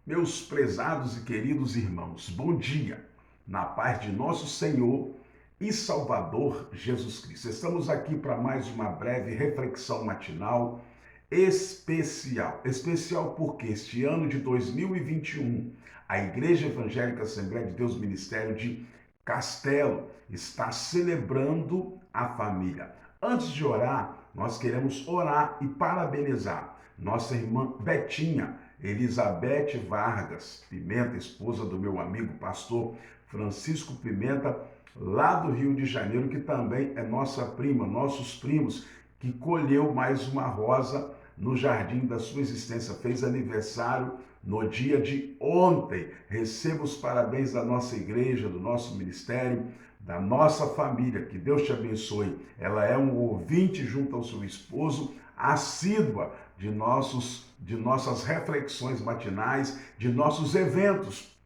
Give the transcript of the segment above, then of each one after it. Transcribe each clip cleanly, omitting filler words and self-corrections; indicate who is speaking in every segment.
Speaker 1: Meus prezados e queridos irmãos, bom dia, na paz de nosso Senhor e Salvador Jesus Cristo. Estamos aqui para mais uma breve reflexão matinal especial. Especial porque este ano de 2021, a Igreja Evangélica Assembleia de Deus Ministério de Castelo está celebrando a família. Antes de orar, nós queremos orar e parabenizar nossa irmã Betinha Elizabeth Vargas Pimenta, esposa do meu amigo pastor Francisco Pimenta, lá do Rio de Janeiro, que também é nossa prima, nossos primos, que colheu mais uma rosa no jardim da sua existência, fez aniversário no dia de ontem. Receba os parabéns da nossa igreja, do nosso ministério, da nossa família, que Deus te abençoe. Ela é um ouvinte junto ao seu esposo, assídua de nossas reflexões matinais, de nossos eventos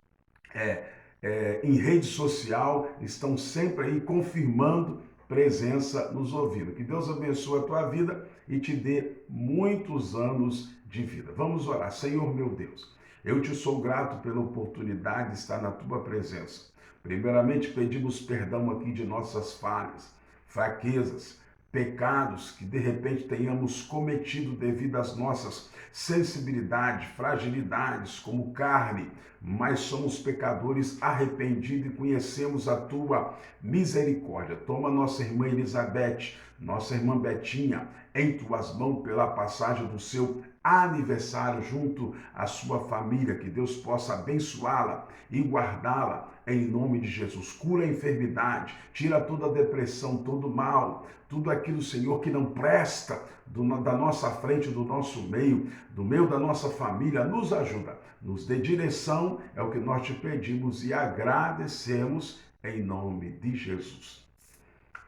Speaker 1: em rede social, estão sempre aí confirmando presença nos ouvindo. Que Deus abençoe a tua vida e te dê muitos anos de vida. Vamos orar. Senhor meu Deus, eu te sou grato pela oportunidade de estar na tua presença. Primeiramente, pedimos perdão aqui de nossas falhas, fraquezas, pecados que de repente tenhamos cometido devido às nossas sensibilidades, fragilidades, como carne, mas somos pecadores arrependidos e conhecemos a tua misericórdia. Toma nossa irmã Elizabeth, nossa irmã Betinha, em tuas mãos pela passagem do seu aniversário junto à sua família, que Deus possa abençoá-la e guardá-la em nome de Jesus. Cura a enfermidade, tira toda a depressão, todo o mal, tudo aquilo, Senhor, que não presta da nossa frente, do nosso meio, do meio da nossa família, nos ajuda, nos dê direção, é o que nós te pedimos e agradecemos em nome de Jesus.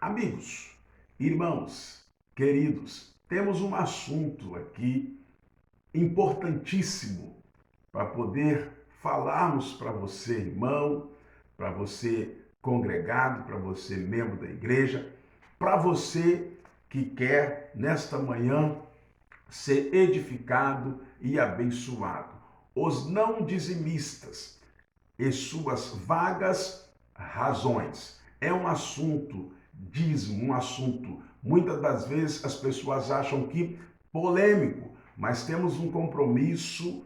Speaker 1: Amigos, irmãos, queridos, temos um assunto aqui importantíssimo para poder falarmos para você, irmão, para você congregado, para você membro da igreja, para você que quer nesta manhã ser edificado e abençoado. Os não dizimistas e suas vagas razões. É um assunto dízimo, um assunto, muitas das vezes as pessoas acham que polêmico, mas temos um compromisso,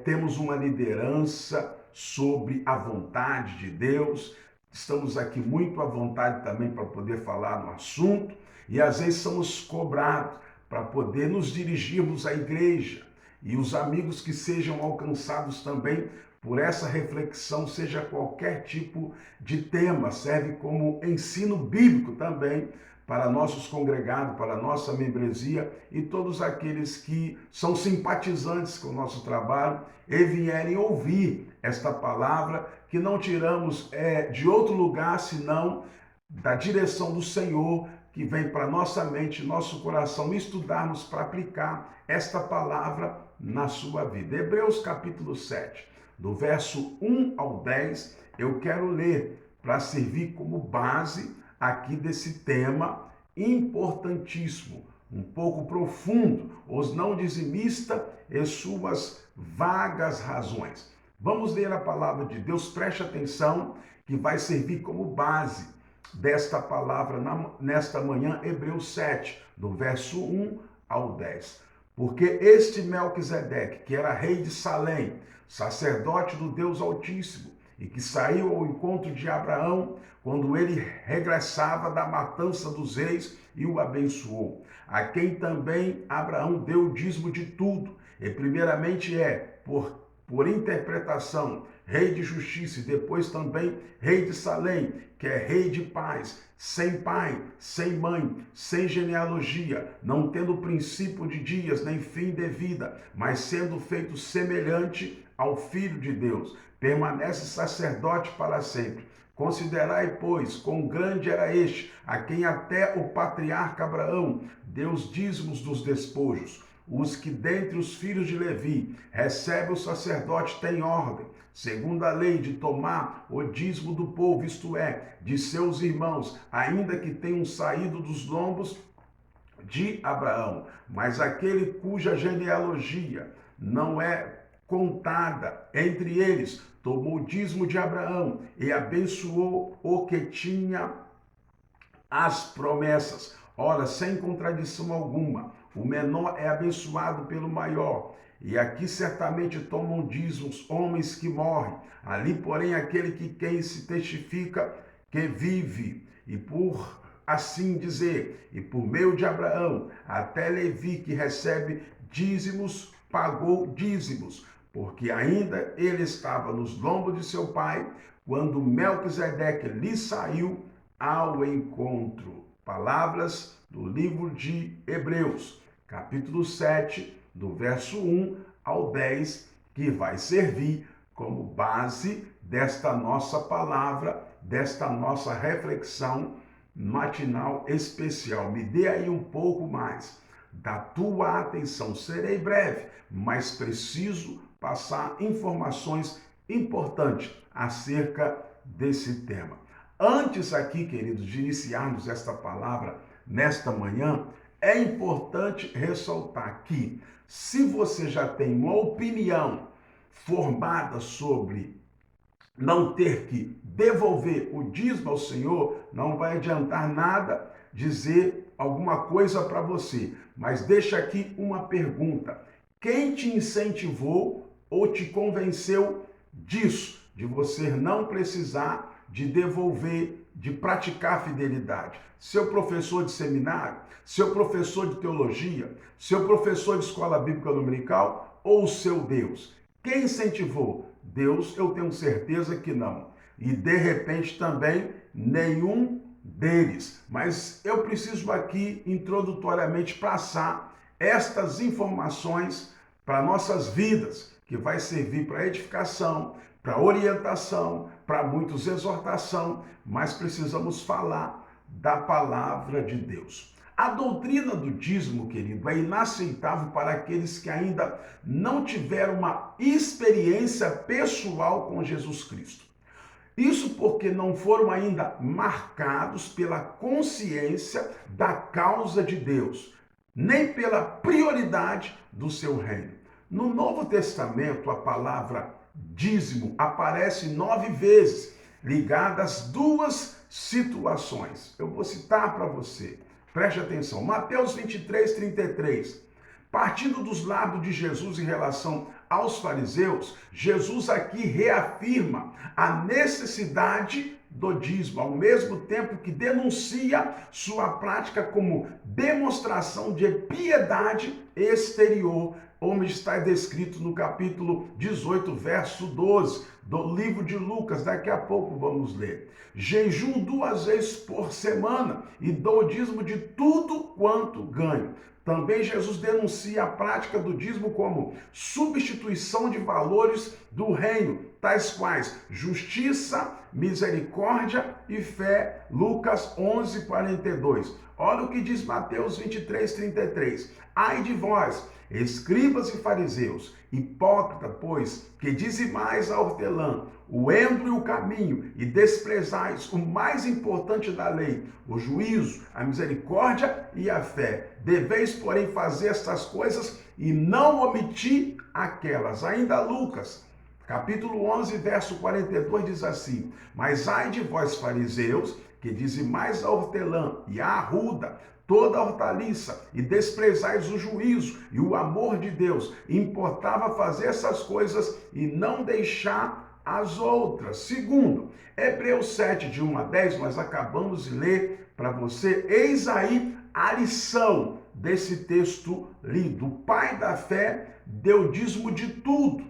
Speaker 1: temos uma liderança sobre a vontade de Deus. Estamos aqui muito à vontade também para poder falar no assunto e às vezes somos cobrados para poder nos dirigirmos à igreja e os amigos que sejam alcançados também por essa reflexão, seja qualquer tipo de tema, serve como ensino bíblico também para nossos congregados, para a nossa membresia e todos aqueles que são simpatizantes com o nosso trabalho e vierem ouvir esta palavra que não tiramos de outro lugar senão da direção do Senhor, que vem para nossa mente, nosso coração, estudarmos para aplicar esta palavra na sua vida. Hebreus capítulo 7, do verso 1 ao 10, eu quero ler para servir como base aqui desse tema importantíssimo, um pouco profundo, os não dizimistas e suas vagas razões. Vamos ler a palavra de Deus, preste atenção, que vai servir como base desta palavra nesta manhã, Hebreus 7, do verso 1 ao 10. Porque este Melquisedeque, que era rei de Salém, sacerdote do Deus Altíssimo, e que saiu ao encontro de Abraão quando ele regressava da matança dos reis e o abençoou, a quem também Abraão deu o dízimo de tudo, e primeiramente por interpretação, rei de justiça, e depois também rei de Salém, que é rei de paz, sem pai, sem mãe, sem genealogia, não tendo princípio de dias, nem fim de vida, mas sendo feito semelhante ao Filho de Deus, permanece sacerdote para sempre. Considerai, pois, quão grande era este, a quem até o patriarca Abraão deu os dízimos dos despojos. Os que dentre os filhos de Levi recebe o sacerdote têm ordem, segundo a lei, de tomar o dízimo do povo, isto é, de seus irmãos, ainda que tenham saído dos lombos de Abraão. Mas aquele cuja genealogia não é contada entre eles, tomou o dízimo de Abraão e abençoou o que tinha as promessas. Ora, sem contradição alguma, o menor é abençoado pelo maior. E aqui certamente tomam dízimos homens que morrem. Ali, porém, aquele que quem se testifica que vive. E por assim dizer, e por meio de Abraão, até Levi, que recebe dízimos, pagou dízimos, porque ainda ele estava nos lombos de seu pai, quando Melquisedeque lhe saiu ao encontro. Palavras do livro de Hebreus, capítulo 7, do verso 1 ao 10, que vai servir como base desta nossa palavra, desta nossa reflexão matinal especial. Me dê aí um pouco mais da tua atenção. Serei breve, mas preciso passar informações importantes acerca desse tema. Antes aqui, queridos, de iniciarmos esta palavra nesta manhã, é importante ressaltar que se você já tem uma opinião formada sobre não ter que devolver o dízimo ao Senhor, não vai adiantar nada dizer alguma coisa para você. Mas deixa aqui uma pergunta. Quem te incentivou ou te convenceu disso? De você não precisar de devolver, de praticar fidelidade? Seu professor de seminário? Seu professor de teologia? Seu professor de escola bíblica dominical? Ou o seu Deus? Quem incentivou? Deus, eu tenho certeza que não. E de repente também nenhum deles. Mas eu preciso aqui introdutoriamente passar estas informações para nossas vidas, que vai servir para edificação, para orientação, para muitos exortação, mas precisamos falar da palavra de Deus. A doutrina do dízimo, querido, é inaceitável para aqueles que ainda não tiveram uma experiência pessoal com Jesus Cristo. Isso porque não foram ainda marcados pela consciência da causa de Deus, nem pela prioridade do seu reino. No Novo Testamento, a palavra dízimo aparece 9 vezes, ligada às duas situações. Eu vou citar para você. Preste atenção, Mateus 23, 33. Partindo dos lábios de Jesus em relação aos fariseus, Jesus aqui reafirma a necessidade do dízimo, ao mesmo tempo que denuncia sua prática como demonstração de piedade exterior, como está descrito no capítulo 18, verso 12 do livro de Lucas. Daqui a pouco vamos ler. Jejum 2 vezes por semana e dou o dízimo de tudo quanto ganho. Também Jesus denuncia a prática do dízimo como substituição de valores do reino, tais quais justiça, misericórdia e fé. Lucas 11, 42. Olha o que diz Mateus 23, 33. Ai de vós, escribas e fariseus, hipócrita, pois, que dizimais a hortelã, o endro e o caminho, e desprezais o mais importante da lei, o juízo, a misericórdia e a fé. Deveis, porém, fazer estas coisas e não omitir aquelas. Ainda Lucas, capítulo 11, verso 42, diz assim: mas ai de vós, fariseus, que dizimais a hortelã e a arruda, toda a hortaliça, e desprezais o juízo e o amor de Deus. Importava fazer essas coisas e não deixar as outras. Segundo, Hebreus 7, de 1 a 10, nós acabamos de ler para você. Eis aí a lição desse texto lido. O pai da fé deu dízimo de tudo.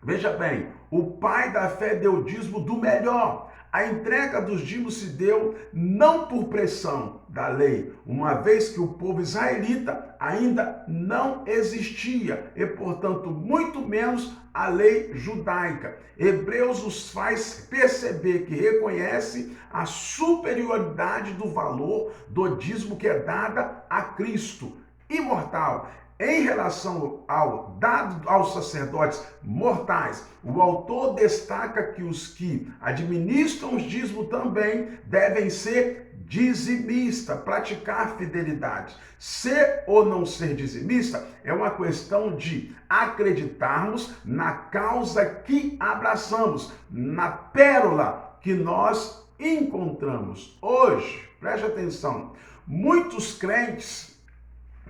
Speaker 1: Veja bem, o pai da fé deu dízimo do melhor. A entrega dos dízimos se deu não por pressão da lei, uma vez que o povo israelita ainda não existia e, portanto, muito menos a lei judaica. Hebreus nos faz perceber que reconhece a superioridade do valor do dízimo que é dada a Cristo, imortal. Em relação ao dado aos sacerdotes mortais, o autor destaca que os que administram os dízimos também devem ser dizimista, praticar fidelidade. Ser ou não ser dizimista é uma questão de acreditarmos na causa que abraçamos, na pérola que nós encontramos. Hoje, preste atenção, muitos crentes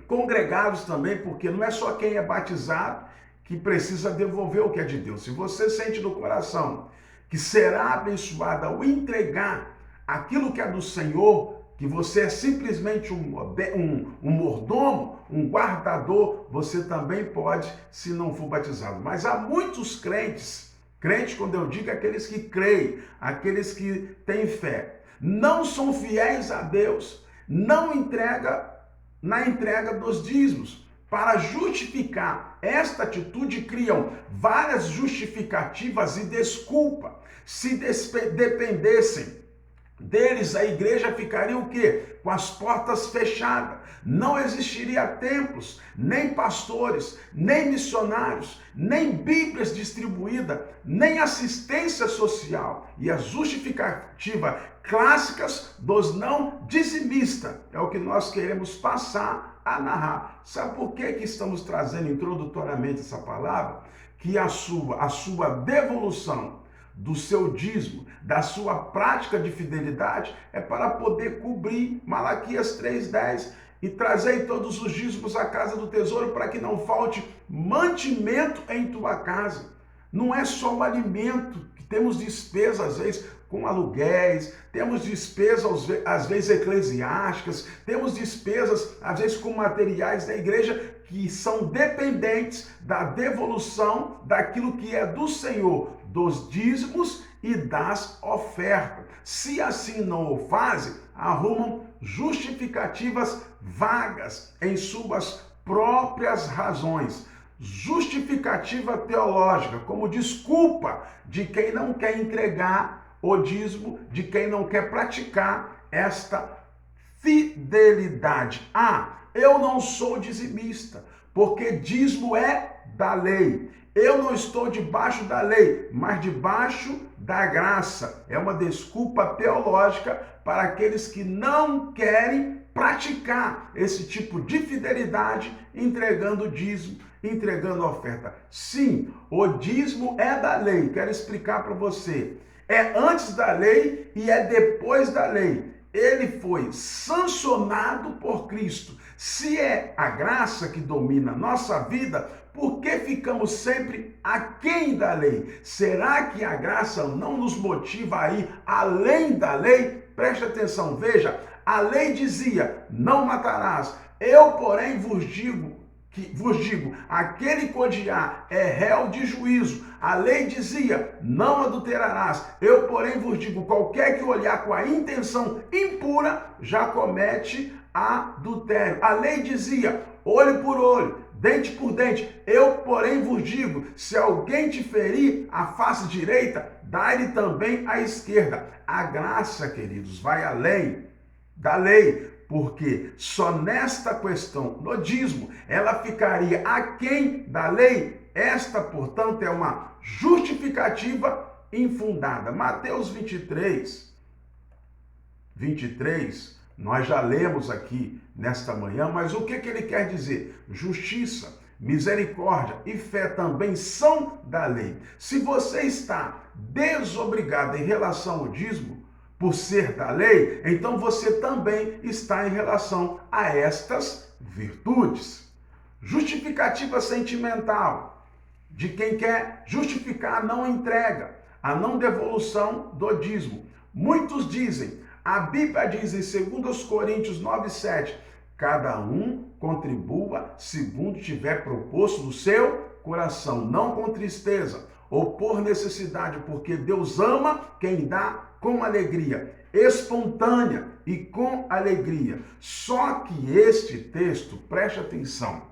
Speaker 1: congregados também, porque não é só quem é batizado que precisa devolver o que é de Deus. Se você sente no coração que será abençoado ao entregar aquilo que é do Senhor, que você é simplesmente um mordomo, um guardador, você também pode, se não for batizado. Mas há muitos crentes, quando eu digo aqueles que creem, aqueles que têm fé, não são fiéis a Deus, não entregam na entrega dos dízimos. Para justificar esta atitude, criam várias justificativas e desculpa. Se dependessem deles, a igreja ficaria o quê? Com as portas fechadas. Não existiria templos, nem pastores, nem missionários, nem bíblias distribuídas, nem assistência social. E a justificativa clássicas dos não dizimistas é o que nós queremos passar a narrar. Sabe por que estamos trazendo introdutoriamente essa palavra? Que a sua devolução do seu dízimo, da sua prática de fidelidade, é para poder cobrir Malaquias 3:10 e trazer todos os dízimos à casa do tesouro para que não falte mantimento em tua casa. Não é só o alimento, que temos despesas às vezes com aluguéis, temos despesas às vezes eclesiásticas, temos despesas às vezes com materiais da igreja que são dependentes da devolução daquilo que é do Senhor, dos dízimos e das ofertas. Se assim não o fazem, arrumam justificativas vagas em suas próprias razões. Justificativa teológica, como desculpa de quem não quer entregar o dízimo, de quem não quer praticar esta fidelidade. Eu não sou dizimista, porque dízimo é da lei. Eu não estou debaixo da lei, mas debaixo da graça. É uma desculpa teológica para aqueles que não querem praticar esse tipo de fidelidade, entregando dízimo, entregando oferta. Sim, o dízimo é da lei. Quero explicar para você. É antes da lei e é depois da lei. Ele foi sancionado por Cristo. Se é a graça que domina a nossa vida, por que ficamos sempre aquém da lei? Será que a graça não nos motiva a ir além da lei? Preste atenção, veja, a lei dizia, não matarás. Eu, porém, vos digo, aquele que odiar é réu de juízo. A lei dizia, não adulterarás. Eu, porém, vos digo, qualquer que olhar com a intenção impura, já comete adultério. A lei dizia, olho por olho, dente por dente. Eu, porém, vos digo, se alguém te ferir a face direita, dá-lhe também a esquerda. A graça, queridos, vai além da lei, porque só nesta questão, no dízimo, ela ficaria aquém da lei. Esta, portanto, é uma justificativa infundada. Mateus 23, nós já lemos aqui nesta manhã, mas o que ele quer dizer? Justiça, misericórdia e fé também são da lei. Se você está desobrigado em relação ao dízimo, por ser da lei, então você também está em relação a estas virtudes. Justificativa sentimental, de quem quer justificar a não entrega, a não devolução do dízimo. Muitos dizem, a Bíblia diz em 2 Coríntios 9:7, cada um contribua segundo tiver proposto no seu coração, não com tristeza ou por necessidade, porque Deus ama quem dá com alegria, espontânea e com alegria. Só que este texto, preste atenção,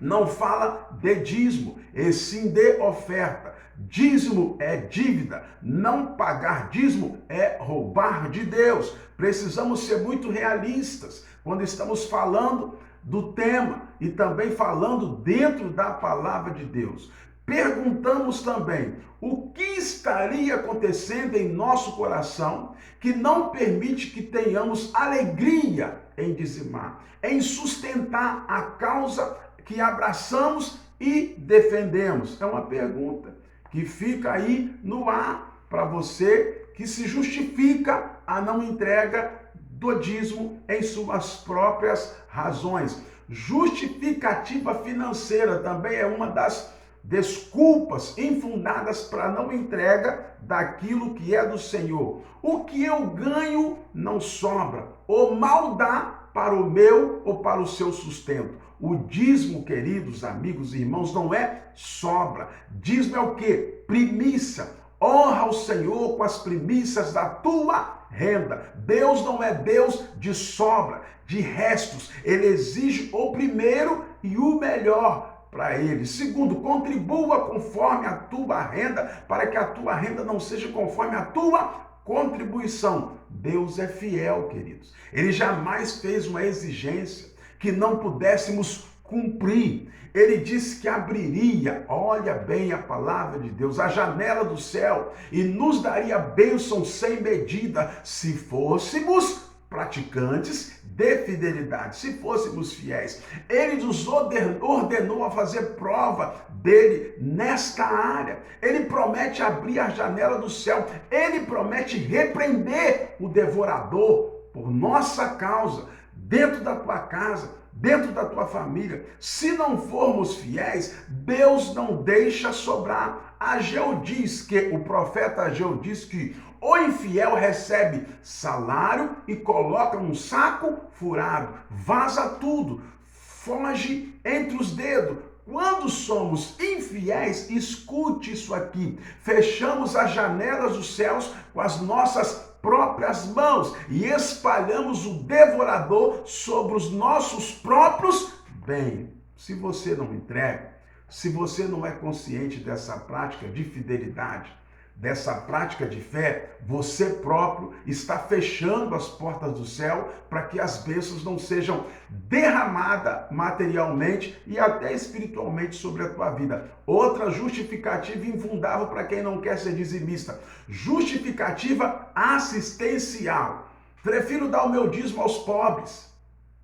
Speaker 1: não fala de dízimo, e sim de oferta. Dízimo é dívida, não pagar dízimo é roubar de Deus. Precisamos ser muito realistas quando estamos falando do tema e também falando dentro da palavra de Deus. Perguntamos também o que estaria acontecendo em nosso coração que não permite que tenhamos alegria em dizimar, em sustentar a causa que abraçamos e defendemos. É uma pergunta que fica aí no ar para você que se justifica a não entrega do dízimo em suas próprias razões. Justificativa financeira também é uma das desculpas infundadas para não entrega daquilo que é do Senhor. O que eu ganho não sobra, ou mal dá para o meu ou para o seu sustento. O dízimo, queridos amigos e irmãos, não é sobra. Dízimo é o quê? Primícia. Honra o Senhor com as primícias da tua renda. Deus não é Deus de sobra, de restos. Ele exige o primeiro e o melhor para ele. Segundo, contribua conforme a tua renda, para que a tua renda não seja conforme a tua contribuição. Deus é fiel, queridos. Ele jamais fez uma exigência que não pudéssemos cumprir. Ele disse que abriria, olha bem a palavra de Deus, a janela do céu e nos daria bênção sem medida se fôssemos praticantes de fidelidade, se fôssemos fiéis. Ele nos ordenou a fazer prova dele nesta área. Ele promete abrir a janela do céu. Ele promete repreender o devorador por nossa causa, dentro da tua casa, dentro da tua família. Se não formos fiéis, Deus não deixa sobrar. Ageu diz que, o profeta Ageu diz que o infiel recebe salário e coloca num saco furado, vaza tudo, foge entre os dedos. Quando somos infiéis, escute isso aqui, fechamos as janelas dos céus com as nossas próprias mãos e espalhamos o devorador sobre os nossos próprios bens. Se você não entrega, se você não é consciente dessa prática de fidelidade, dessa prática de fé, você próprio está fechando as portas do céu para que as bênçãos não sejam derramadas materialmente e até espiritualmente sobre a tua vida. Outra justificativa infundável para quem não quer ser dizimista: justificativa assistencial. Prefiro dar o meu dízimo aos pobres.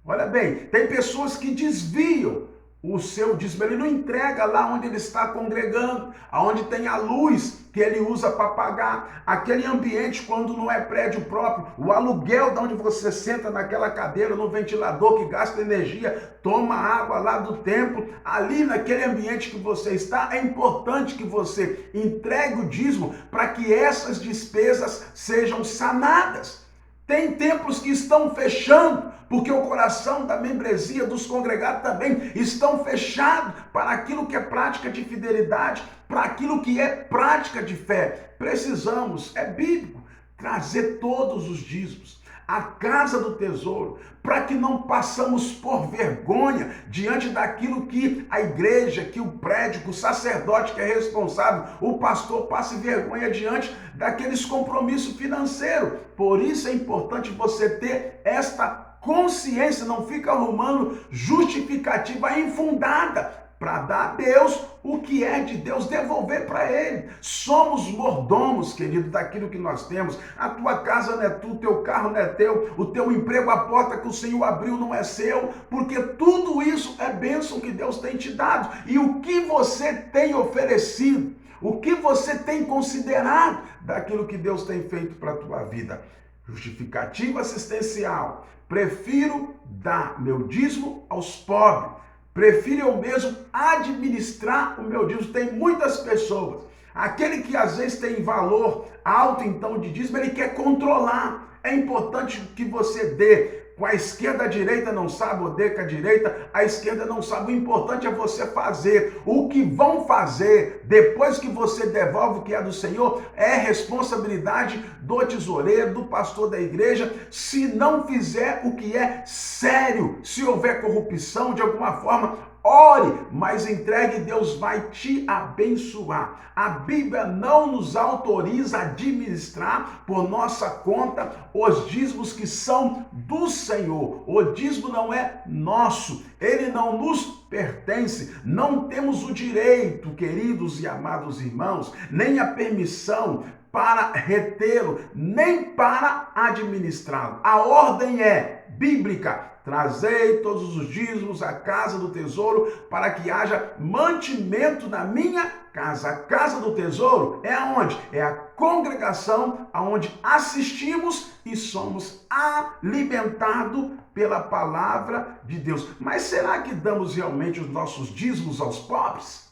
Speaker 1: Olha bem, tem pessoas que desviam o seu dízimo, ele não entrega lá onde ele está congregando, aonde tem a luz que ele usa para pagar, aquele ambiente quando não é prédio próprio, o aluguel de onde você senta naquela cadeira, no ventilador que gasta energia, toma água lá do templo, ali naquele ambiente que você está, é importante que você entregue o dízimo para que essas despesas sejam sanadas. Tem templos que estão fechando, porque o coração da membresia dos congregados também estão fechados para aquilo que é prática de fidelidade, para aquilo que é prática de fé. Precisamos, é bíblico, trazer todos os dízimos à casa do tesouro, para que não passamos por vergonha diante daquilo que a igreja, que o prédio, que o sacerdote que é responsável, o pastor passe vergonha diante daqueles compromissos financeiros. Por isso é importante você ter esta consciência, não fica arrumando justificativa infundada para dar a Deus o que é de Deus, devolver para Ele. Somos mordomos, querido, daquilo que nós temos. A tua casa não é tua, o teu carro não é teu, o teu emprego, a porta que o Senhor abriu não é seu, porque tudo isso é bênção que Deus tem te dado. E o que você tem oferecido, o que você tem considerado daquilo que Deus tem feito para a tua vida? Justificativa assistencial. Prefiro dar meu dízimo aos pobres. Prefiro eu mesmo administrar o meu dízimo. Tem muitas pessoas, aquele que às vezes tem valor alto então de dízimo, ele quer controlar. É importante que você dê. Com a esquerda, a direita não sabe, ou dê com a direita, a esquerda não sabe. O importante é você fazer. O que vão fazer depois que você devolve o que é do Senhor é responsabilidade do tesoureiro, do pastor da igreja. Se não fizer o que é sério, se houver corrupção de alguma forma, ore, mas entregue, Deus vai te abençoar. A Bíblia não nos autoriza a administrar por nossa conta os dízimos que são do Senhor. O dízimo não é nosso, ele não nos pertence. Não temos o direito, queridos e amados irmãos, nem a permissão para retê-lo, nem para administrá-lo. A ordem é bíblica: trazei todos os dízimos à casa do tesouro para que haja mantimento na minha casa. A casa do tesouro é aonde? É a congregação aonde assistimos e somos alimentados pela palavra de Deus. Mas será que damos realmente os nossos dízimos aos pobres?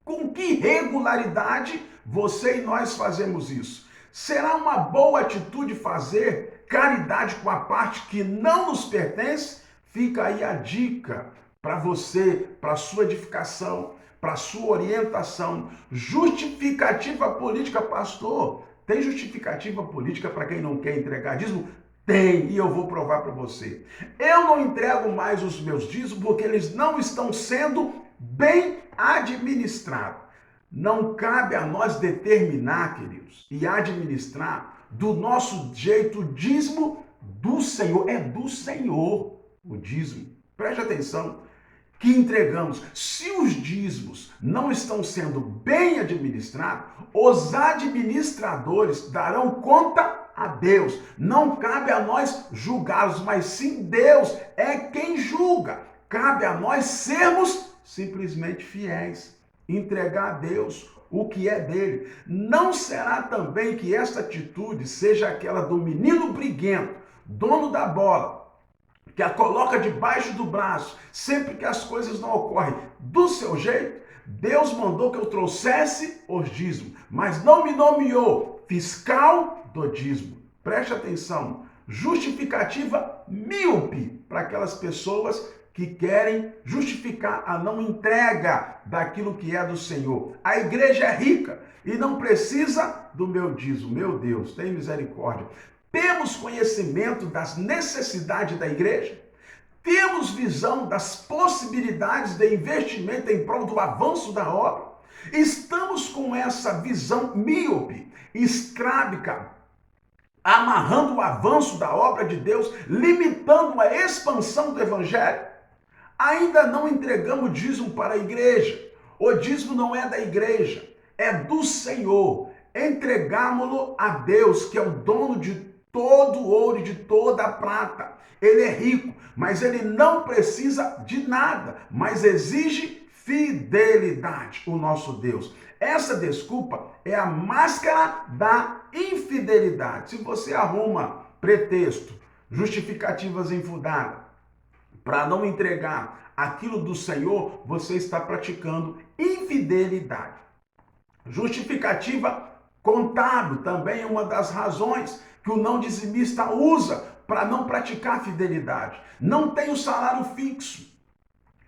Speaker 1: Com que regularidade você e nós fazemos isso? Será uma boa atitude fazer caridade com a parte que não nos pertence? Fica aí a dica para você, para sua edificação, para sua orientação. Justificativa política, pastor. Tem justificativa política para quem não quer entregar dízimo? Tem, e eu vou provar para você. Eu não entrego mais os meus dízimos porque eles não estão sendo bem administrados. Não cabe a nós determinar, queridos, e administrar do nosso jeito o dízimo do Senhor. É do Senhor o dízimo. Preste atenção que entregamos. Se os dízimos não estão sendo bem administrados, os administradores darão conta a Deus. Não cabe a nós julgá-los, mas sim Deus é quem julga. Cabe a nós sermos simplesmente fiéis, entregar a Deus o que é dele. Não será também que esta atitude seja aquela do menino briguento, dono da bola, que a coloca debaixo do braço sempre que as coisas não ocorrem do seu jeito? Deus mandou que eu trouxesse os dízimos, mas não me nomeou fiscal do dízimo. Preste atenção. Justificativa míope para aquelas pessoas que querem justificar a não entrega daquilo que é do Senhor. A igreja é rica e não precisa do meu dízimo. Meu Deus, tem misericórdia. Temos conhecimento das necessidades da igreja? Temos visão das possibilidades de investimento em prol do avanço da obra? Estamos com essa visão míope, escrábica, amarrando o avanço da obra de Deus, limitando a expansão do evangelho? Ainda não entregamos dízimo para a igreja. O dízimo não é da igreja, é do Senhor. Entregámo-lo a Deus, que é o dono de todo o ouro e de toda a prata. Ele é rico, mas ele não precisa de nada, mas exige fidelidade, o nosso Deus. Essa desculpa é a máscara da infidelidade. Se você arruma pretexto, justificativas infundadas, para não entregar aquilo do Senhor, você está praticando infidelidade. Justificativa contábil também é uma das razões que o não dizimista usa para não praticar fidelidade. Não tenho salário fixo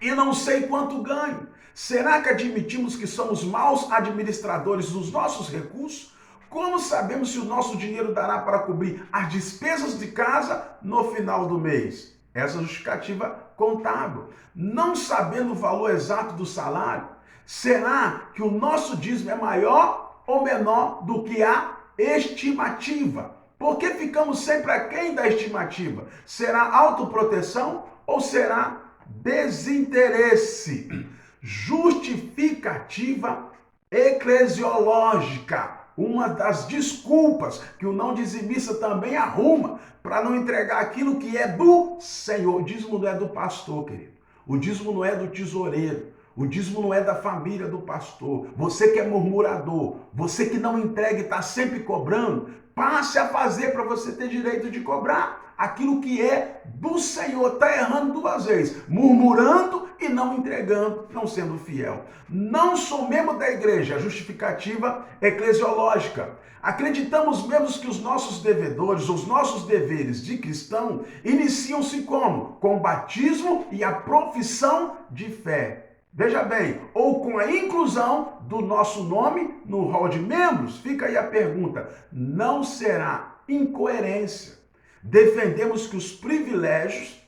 Speaker 1: e não sei quanto ganho. Será que admitimos que somos maus administradores dos nossos recursos? Como sabemos se o nosso dinheiro dará para cobrir as despesas de casa no final do mês? Essa justificativa contábil. Não sabendo o valor exato do salário, será que o nosso dízimo é maior ou menor do que a estimativa? Por que ficamos sempre aquém da estimativa? Será autoproteção ou será desinteresse? Justificativa eclesiológica. Uma das desculpas que o não dizimista também arruma para não entregar aquilo que é do Senhor. O dízimo não é do pastor, querido. O dízimo não é do tesoureiro. O dízimo não é da família do pastor. Você que é murmurador, você que não entrega e está sempre cobrando, passe a fazer para você ter direito de cobrar aquilo que é do Senhor. Está errando duas vezes, murmurando e não entregando, não sendo fiel. Não sou membro da igreja, justificativa eclesiológica. Acreditamos mesmo que os nossos devedores, os nossos deveres de cristão, iniciam-se como? Com o batismo e a profissão de fé. Veja bem, ou com a inclusão do nosso nome no rol de membros. Fica aí a pergunta, não será incoerência? Defendemos que os privilégios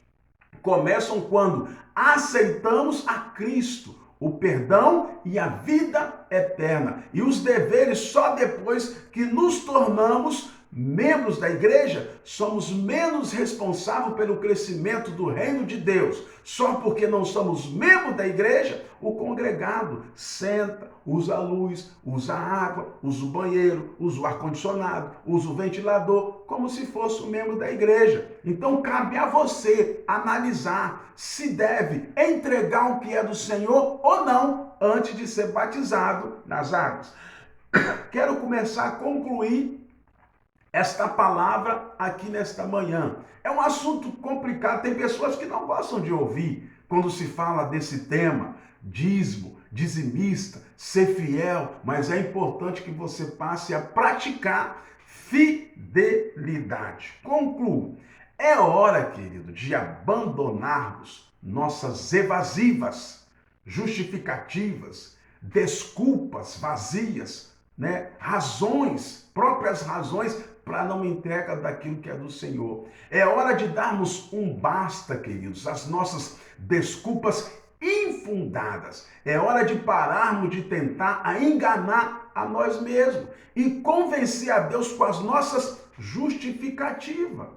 Speaker 1: começam quando aceitamos a Cristo, o perdão e a vida eterna. E os deveres só depois que nos tornamos membros da igreja, somos menos responsáveis pelo crescimento do reino de Deus. Só porque não somos membros da igreja, o congregado senta, usa a luz, usa a água, usa o banheiro, usa o ar-condicionado, usa o ventilador, como se fosse um membro da igreja. Então cabe a você analisar se deve entregar o que é do Senhor ou não antes de ser batizado nas águas. Quero começar a concluir esta palavra aqui nesta manhã. É um assunto complicado, tem pessoas que não gostam de ouvir quando se fala desse tema, dízimo, dizimista, ser fiel, mas é importante que você passe a praticar fidelidade. Concluo. É hora, querido, de abandonarmos nossas evasivas, justificativas, desculpas vazias, próprias razões para não entrega daquilo que é do Senhor. É hora de darmos um basta, queridos, às nossas desculpas infundadas. É hora de pararmos de tentar enganar a nós mesmos e convencer a Deus com as nossas justificativas.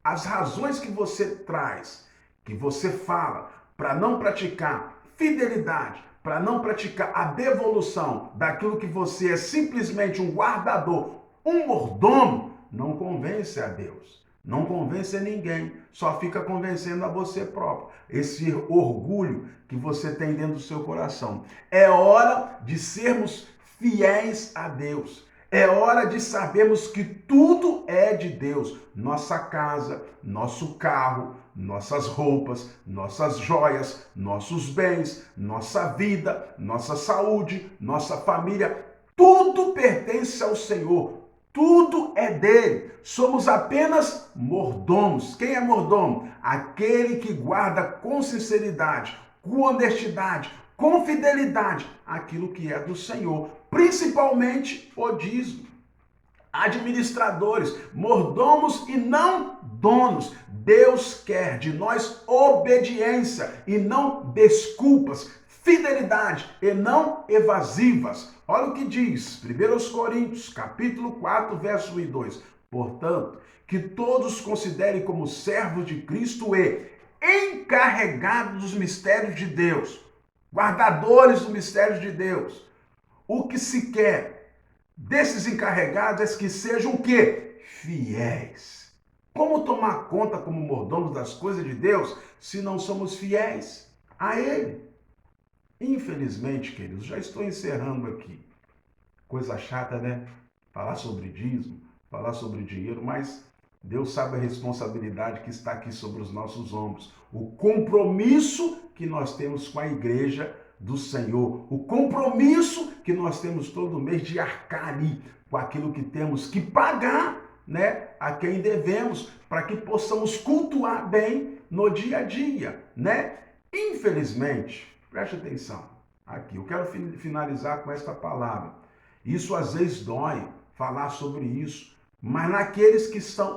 Speaker 1: As razões que você traz, que você fala para não praticar fidelidade, para não praticar a devolução daquilo que você é simplesmente um guardador, um mordomo, não convence a Deus, não convence a ninguém, só fica convencendo a você próprio. Esse orgulho que você tem dentro do seu coração. É hora de sermos fiéis a Deus. É hora de sabermos que tudo é de Deus. Nossa casa, nosso carro, nossas roupas, nossas joias, nossos bens, nossa vida, nossa saúde, nossa família, tudo pertence ao Senhor. Tudo é dele. Somos apenas mordomos. Quem é mordomo? Aquele que guarda com sinceridade, com honestidade, com fidelidade aquilo que é do Senhor, principalmente o dízimo. Administradores, mordomos e não donos. Deus quer de nós obediência e não desculpas, fidelidade e não evasivas. Olha o que diz 1 Coríntios, capítulo 4, verso 1 e 2. Portanto, que todos considerem como servos de Cristo e encarregados dos mistérios de Deus, guardadores dos mistérios de Deus. O que se quer desses encarregados é que sejam o quê? Fiéis. Como tomar conta como mordomos das coisas de Deus se não somos fiéis a Ele? Infelizmente, queridos, já estou encerrando aqui. Coisa chata, né? Falar sobre dízimo, falar sobre dinheiro, mas Deus sabe a responsabilidade que está aqui sobre os nossos ombros. O compromisso que nós temos com a igreja do Senhor. O compromisso que nós temos todo mês de arcar ali com aquilo que temos que pagar, a quem devemos, para que possamos cultuar bem no dia a dia, Infelizmente, preste atenção aqui, eu quero finalizar com esta palavra. Isso às vezes dói falar sobre isso, mas naqueles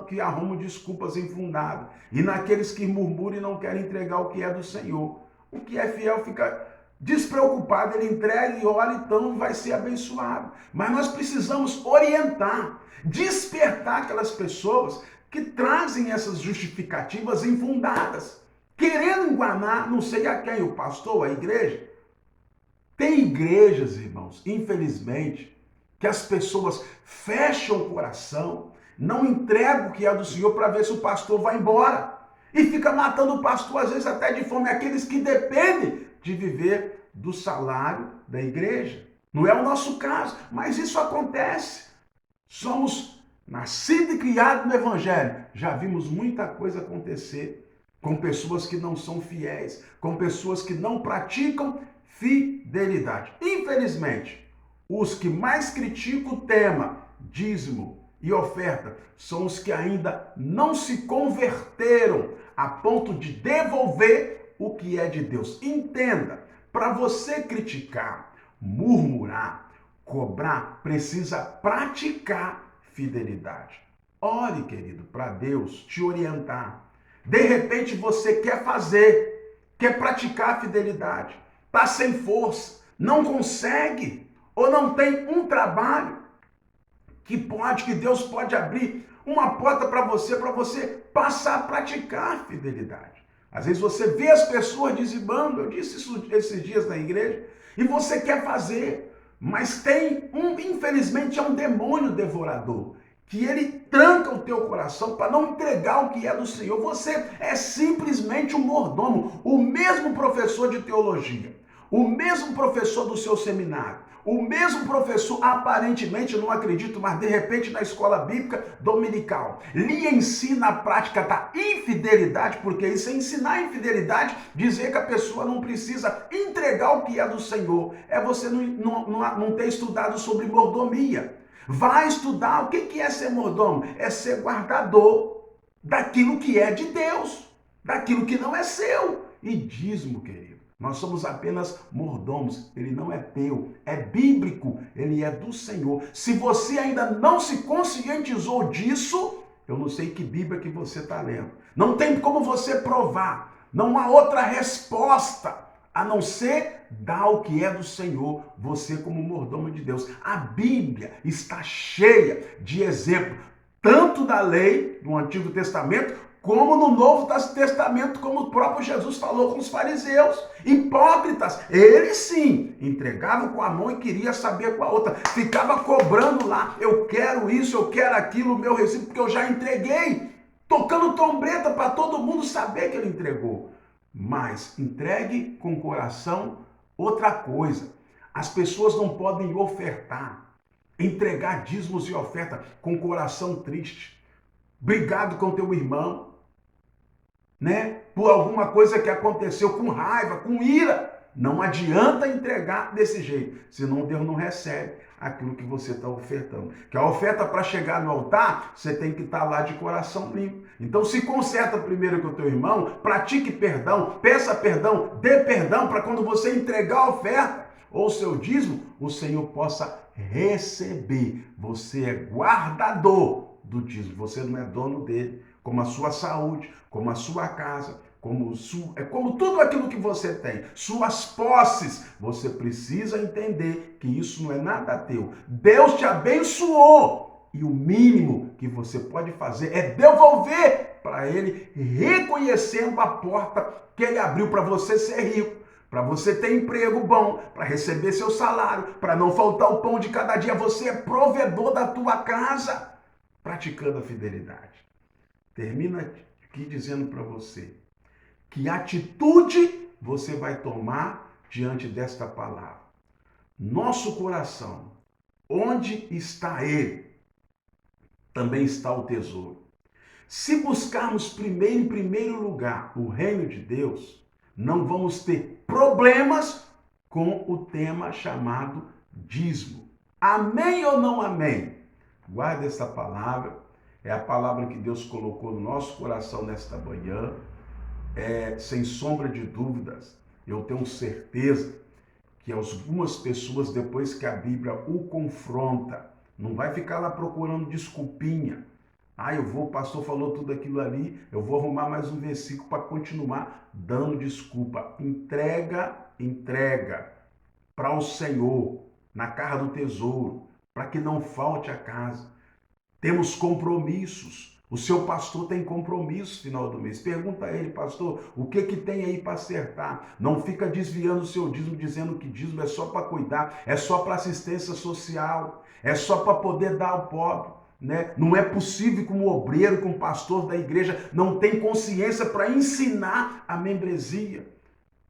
Speaker 1: que arrumam desculpas infundadas e naqueles que murmuram e não querem entregar o que é do Senhor. O que é fiel fica despreocupado, ele entrega e ora, então vai ser abençoado. Mas nós precisamos orientar, despertar aquelas pessoas que trazem essas justificativas infundadas, querendo enganar não sei a quem, o pastor, a igreja. Tem igrejas, irmãos, infelizmente, que as pessoas fecham o coração, não entregam o que é do Senhor para ver se o pastor vai embora. E fica matando o pastor, às vezes até de fome, aqueles que dependem de viver do salário da igreja. Não é o nosso caso, mas isso acontece. Somos nascidos e criados no Evangelho. Já vimos muita coisa acontecer com pessoas que não são fiéis, com pessoas que não praticam fidelidade. Infelizmente, os que mais criticam o tema dízimo e oferta são os que ainda não se converteram a ponto de devolver o que é de Deus. Entenda, para você criticar, murmurar, cobrar, precisa praticar fidelidade. Ore, querido, para Deus te orientar. De repente você quer fazer quer praticar a fidelidade, está sem força, não consegue, ou não tem um trabalho que Deus pode abrir uma porta para você passar a praticar a fidelidade. Às vezes você vê as pessoas dizimando, eu disse isso esses dias na igreja, e você quer fazer, mas infelizmente, é um demônio devorador, que ele tranca o teu coração para não entregar o que é do Senhor. Você é simplesmente um mordomo, o mesmo professor de teologia, o mesmo professor do seu seminário, o mesmo professor, aparentemente, não acredito, mas de repente na escola bíblica dominical, lhe ensina a prática da infidelidade, porque isso é ensinar a infidelidade, dizer que a pessoa não precisa entregar o que é do Senhor. É você não ter estudado sobre mordomia. Vai estudar o que é ser mordomo. É ser guardador daquilo que é de Deus, daquilo que não é seu. E dízimo, querido, nós somos apenas mordomos, ele não é teu, é bíblico, ele é do Senhor. Se você ainda não se conscientizou disso, eu não sei que Bíblia que você está lendo. Não tem como você provar, não há outra resposta a não ser dar o que é do Senhor, você como mordomo de Deus. A Bíblia está cheia de exemplos, tanto da lei do Antigo Testamento, como no Novo Testamento, como o próprio Jesus falou com os fariseus, hipócritas. Eles sim, entregavam com a mão e queria saber com a outra. Ficava cobrando lá, eu quero isso, eu quero aquilo, o meu recibo, porque eu já entreguei. Tocando trombeta para todo mundo saber que ele entregou. Mas entregue com o coração outra coisa. As pessoas não podem ofertar, entregar dízimos e oferta com o coração triste, brigado com teu irmão, né? Por alguma coisa que aconteceu, com raiva, com ira. Não adianta entregar desse jeito, senão Deus não recebe aquilo que você está ofertando. Que a oferta, para chegar no altar, você tem que estar lá de coração limpo. Então se conserta primeiro com o teu irmão, pratique perdão, peça perdão, dê perdão, para quando você entregar a oferta ou seu dízimo, o Senhor possa receber. Você é guardador do dízimo, você não é dono dele, como a sua saúde, como a sua casa, como tudo aquilo que você tem, suas posses. Você precisa entender que isso não é nada teu. Deus te abençoou e o mínimo que você pode fazer é devolver para ele, reconhecendo a porta que ele abriu para você ser rico, para você ter emprego bom, para receber seu salário, para não faltar o pão de cada dia. Você é provedor da tua casa, praticando a fidelidade. Termina aqui dizendo para você que atitude você vai tomar diante desta palavra. Nosso coração, onde está ele, também está o tesouro. Se buscarmos em primeiro lugar o reino de Deus, não vamos ter problemas com o tema chamado dízimo. Amém ou não amém? Guarde essa palavra. É a palavra que Deus colocou no nosso coração nesta manhã. Sem sombra de dúvidas, eu tenho certeza que algumas pessoas, depois que a Bíblia o confronta, não vai ficar lá procurando desculpinha. O pastor falou tudo aquilo ali, eu vou arrumar mais um versículo para continuar dando desculpa. Entrega para o Senhor, na casa do tesouro, para que não falte a casa. Temos compromissos. O seu pastor tem compromisso no final do mês. Pergunta a ele, pastor, o que tem aí para acertar? Não fica desviando o seu dízimo, dizendo que dízimo é só para cuidar, é só para assistência social, é só para poder dar ao pobre. Né? Não é possível que um obreiro, que um pastor da igreja não tem consciência para ensinar a membresia.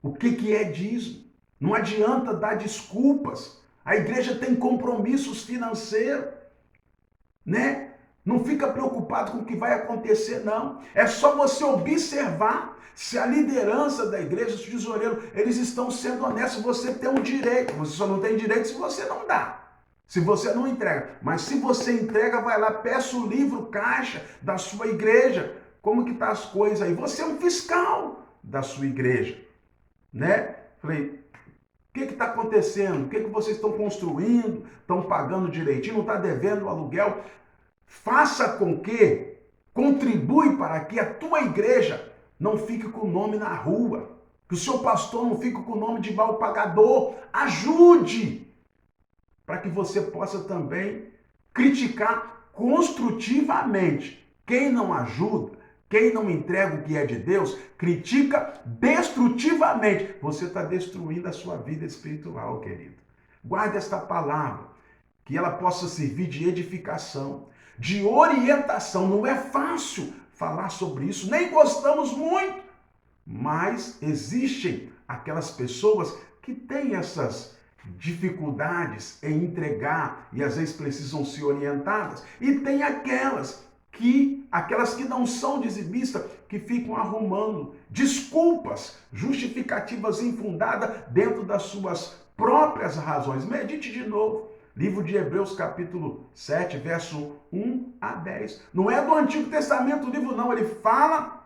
Speaker 1: O que é dízimo? Não adianta dar desculpas. A igreja tem compromissos financeiros, né? Não fica preocupado com o que vai acontecer, não. É só você observar se a liderança da igreja, os tesoureiros, eles estão sendo honestos. Você tem um direito. Você só não tem direito se você não dá. Se você não entrega. Mas se você entrega, vai lá, peça o livro caixa da sua igreja. Como que tá as coisas aí? Você é um fiscal da sua igreja, né? Falei, o que está acontecendo? O que vocês estão construindo? Estão pagando direitinho? Não está devendo o aluguel? Faça com que, contribui para que a tua igreja não fique com o nome na rua. Que o seu pastor não fique com o nome de mal pagador. Ajude, para que você possa também criticar construtivamente. Quem não ajuda, quem não entrega o que é de Deus, critica destrutivamente. Você está destruindo a sua vida espiritual, querido. Guarde esta palavra, que ela possa servir de edificação, de orientação. Não é fácil falar sobre isso, nem gostamos muito, mas existem aquelas pessoas que têm essas dificuldades em entregar e às vezes precisam ser orientadas, e tem aquelas que não são dizimistas, que ficam arrumando desculpas, justificativas infundadas dentro das suas próprias razões. Medite de novo. Livro de Hebreus, capítulo 7, verso 1 a 10. Não é do Antigo Testamento o livro, não. Ele fala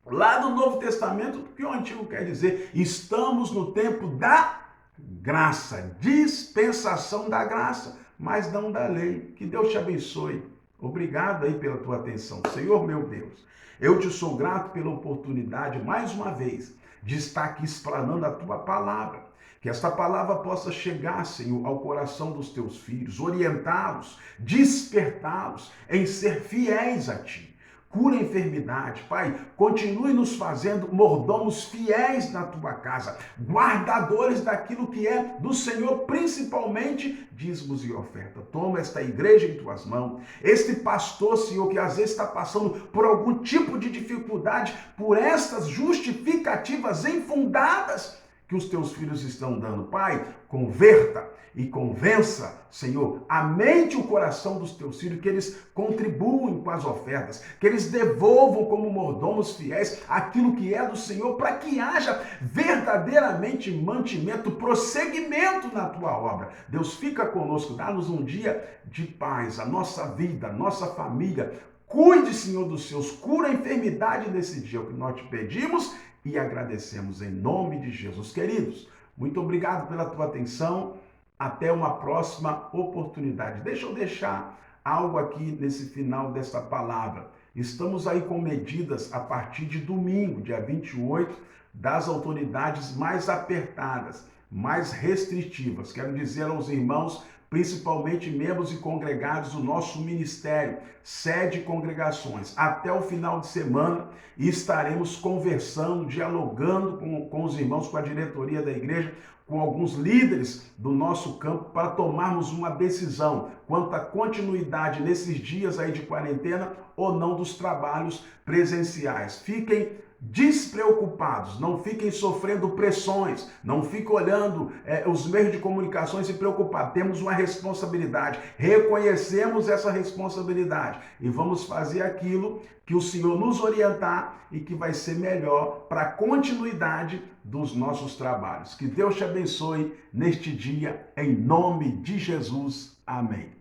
Speaker 1: lá do Novo Testamento o que o Antigo quer dizer. Estamos no tempo da graça, dispensação da graça, mas não da lei. Que Deus te abençoe. Obrigado aí pela tua atenção. Senhor meu Deus, eu te sou grato pela oportunidade, mais uma vez, de estar aqui explanando a tua palavra. Que esta palavra possa chegar, Senhor, ao coração dos teus filhos, orientá-los, despertá-los em ser fiéis a ti. Cura a enfermidade, Pai, continue nos fazendo mordomos fiéis na tua casa, guardadores daquilo que é do Senhor, principalmente dízimos e oferta. Toma esta igreja em tuas mãos, este pastor, Senhor, que às vezes está passando por algum tipo de dificuldade, por estas justificativas infundadas que os teus filhos estão dando. Pai, converta e convença, Senhor, a mente e o coração dos teus filhos, que eles contribuem com as ofertas, que eles devolvam como mordomos fiéis aquilo que é do Senhor, para que haja verdadeiramente mantimento, prosseguimento na tua obra. Deus, fica conosco, dá-nos um dia de paz, a nossa vida, a nossa família. Cuide, Senhor, dos seus, cura a enfermidade nesse dia, o que nós te pedimos e agradecemos em nome de Jesus. Queridos, muito obrigado pela tua atenção. Até uma próxima oportunidade. Deixa eu deixar algo aqui nesse final desta palavra. Estamos aí com medidas a partir de domingo, dia 28, das autoridades mais apertadas, mais restritivas. Quero dizer aos irmãos, principalmente membros e congregados do nosso ministério, sede congregações, até o final de semana estaremos conversando, dialogando com os irmãos, com a diretoria da igreja, com alguns líderes do nosso campo, para tomarmos uma decisão quanto à continuidade nesses dias aí de quarentena ou não dos trabalhos presenciais. Fiquem despreocupados, não fiquem sofrendo pressões, não fiquem olhando os meios de comunicação e se preocupar. Temos uma responsabilidade, reconhecemos essa responsabilidade e vamos fazer aquilo que o Senhor nos orientar e que vai ser melhor para a continuidade dos nossos trabalhos. Que Deus te abençoe neste dia, em nome de Jesus. Amém.